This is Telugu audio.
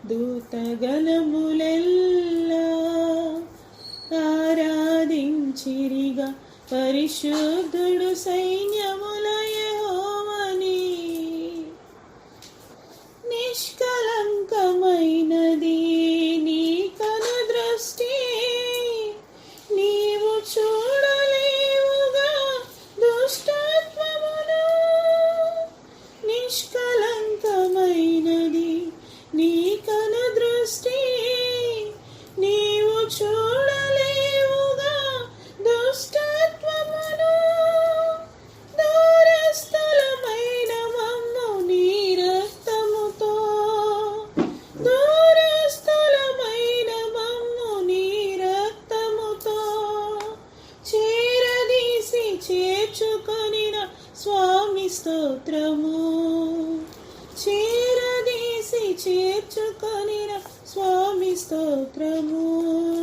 దూతగణములెల్లా ఆరాధించిరిగా పరిశుద్ధుడు సైన్యముల యెహోవాని. నిష్కలంకమైనది నీ కనుదృష్టి, నీవు చూడలేవుగా దుష్టత్వమును. నిష్కలంకమైనది నీ కనుదృష్టి, నీవు చూడలేవుగా దుష్టత్వమును. దూరస్థలమైన మమ్ము నీ రక్తముతో, దూరస్థలమైన మమ్ము నీ రక్తముతో చేరదీసి చేర్చుకొనిన స్వామి స్తోత్రము. చేరదీసి చేర్చుకొనిన స్వామి స్తోత్రము.